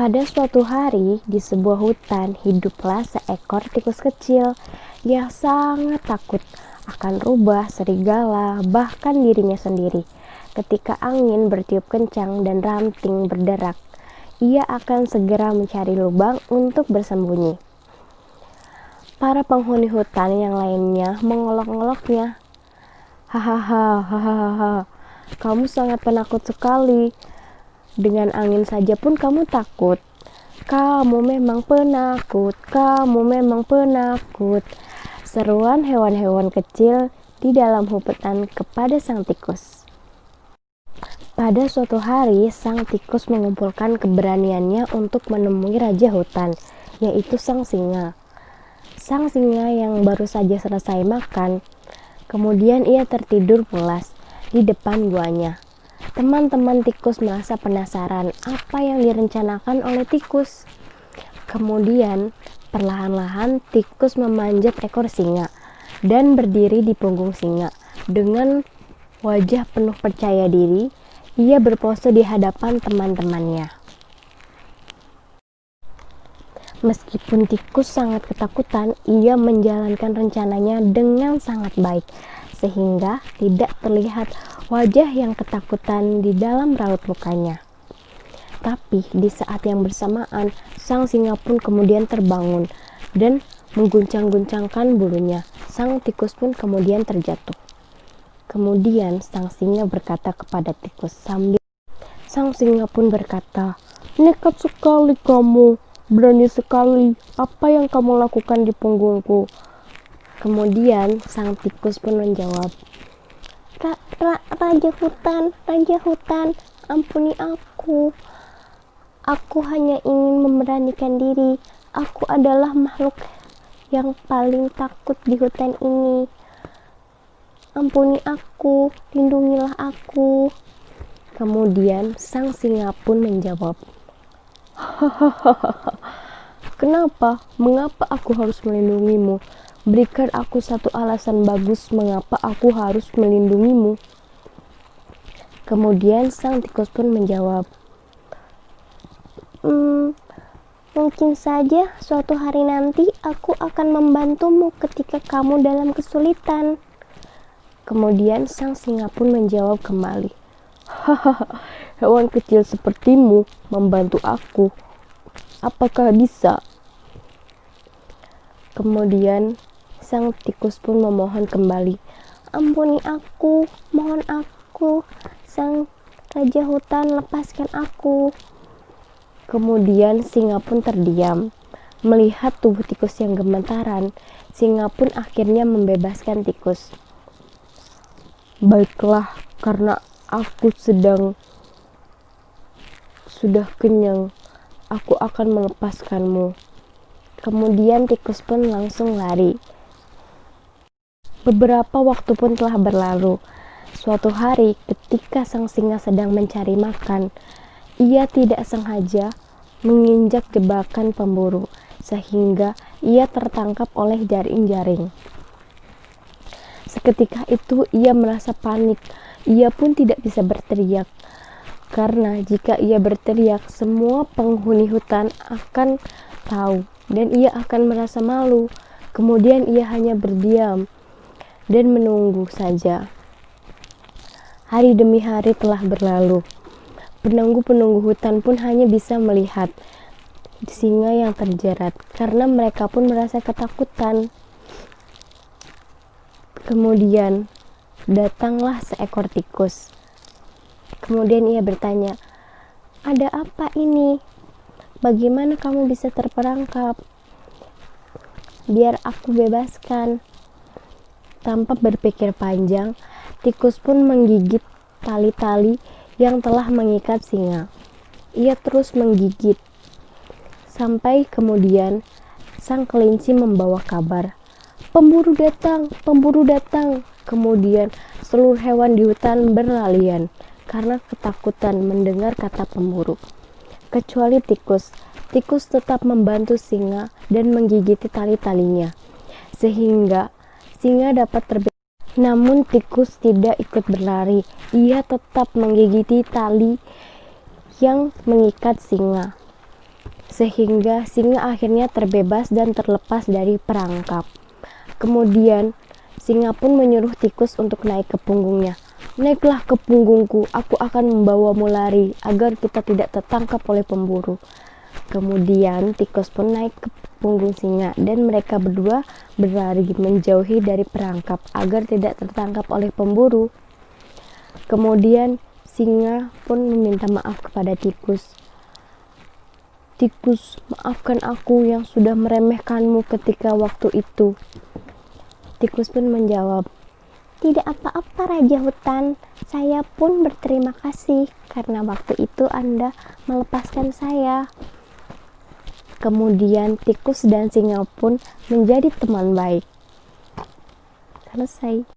Pada suatu hari, di sebuah hutan, hiduplah seekor tikus kecil yang sangat takut akan rubah, serigala, bahkan dirinya sendiri. Ketika angin bertiup kencang dan ranting berderak, ia akan segera mencari lubang untuk bersembunyi. Para penghuni hutan yang lainnya mengolok-oloknya. Hahaha, hahaha, kamu sangat penakut sekali. Dengan angin saja pun kamu takut. Kamu memang penakut, kamu memang penakut. Seruan hewan-hewan kecil di dalam hutan kepada sang tikus. Pada suatu hari, sang tikus mengumpulkan keberaniannya untuk menemui raja hutan, yaitu sang singa. Sang singa yang baru saja selesai makan, kemudian ia tertidur pulas di depan guanya. Teman-teman tikus merasa penasaran apa yang direncanakan oleh tikus. Kemudian, perlahan-lahan tikus memanjat ekor singa dan berdiri di punggung singa. Dengan wajah penuh percaya diri, ia berpose di hadapan teman-temannya. Meskipun tikus sangat ketakutan, ia menjalankan rencananya dengan sangat baik, sehingga tidak terlihat wajah yang ketakutan di dalam raut mukanya. Tapi di saat yang bersamaan, sang singa pun kemudian terbangun dan mengguncang-guncangkan bulunya. Sang tikus pun kemudian terjatuh. Kemudian sang singa berkata kepada tikus Sang singa pun berkata, "Nekat sekali kamu, berani sekali. Apa yang kamu lakukan di punggungku?" Kemudian sang tikus pun menjawab, Raja hutan, ampuni aku. Aku hanya ingin memberanikan diri. Aku adalah makhluk yang paling takut di hutan ini. Ampuni aku, lindungilah aku. Kemudian sang singa pun menjawab, "Kenapa? Mengapa aku harus melindungimu? Berikan aku satu alasan bagus mengapa aku harus melindungimu." Kemudian sang tikus pun menjawab, Mungkin saja suatu hari nanti aku akan membantumu ketika kamu dalam kesulitan." Kemudian sang singa pun menjawab kembali, "Hewan kecil sepertimu membantu aku. Apakah bisa?" Kemudian sang tikus pun memohon kembali, "Ampuni aku, mohon aku, sang raja hutan, lepaskan aku." Kemudian singa pun terdiam. Melihat tubuh tikus yang gemetaran, singa pun akhirnya membebaskan tikus. "Baiklah, karena aku sudah kenyang, aku akan melepaskanmu." Kemudian tikus pun langsung lari. Beberapa waktu pun telah berlalu. Suatu hari ketika sang singa sedang mencari makan, ia tidak sengaja menginjak jebakan pemburu, sehingga ia tertangkap oleh jaring-jaring. Seketika itu ia merasa panik. Ia pun tidak bisa berteriak, karena jika ia berteriak, semua penghuni hutan akan tahu dan ia akan merasa malu. Kemudian ia hanya berdiam dan menunggu saja. Hari demi hari telah berlalu. Penunggu-penunggu hutan pun hanya bisa melihat singa yang terjerat, karena mereka pun merasa ketakutan. Kemudian datanglah seekor tikus. Kemudian ia bertanya, "Ada apa ini? Bagaimana kamu bisa terperangkap? Biar aku bebaskan." Tanpa berpikir panjang, tikus pun menggigit tali-tali yang telah mengikat singa. Ia terus menggigit, sampai kemudian sang kelinci membawa kabar, "Pemburu datang, pemburu datang." Kemudian seluruh hewan di hutan berlarian karena ketakutan mendengar kata pemburu. Kecuali tikus. Tikus tetap membantu singa dan menggigiti tali-talinya, sehingga singa dapat terbebas. Namun tikus tidak ikut berlari. Ia tetap menggigiti tali yang mengikat singa. sehingga singa akhirnya terbebas dan terlepas dari perangkap. Kemudian singa pun menyuruh tikus untuk naik ke punggungnya. "Naiklah ke punggungku, aku akan membawamu lari agar kita tidak tertangkap oleh pemburu." Kemudian tikus pun naik ke punggung singa dan mereka berdua berlari menjauhi dari perangkap agar tidak tertangkap oleh pemburu. Kemudian singa pun meminta maaf kepada tikus. "Tikus, maafkan aku yang sudah meremehkanmu ketika waktu itu." Tikus pun menjawab, "Tidak apa-apa Raja Hutan, saya pun berterima kasih karena waktu itu Anda melepaskan saya." Kemudian tikus dan singa pun menjadi teman baik. Selesai.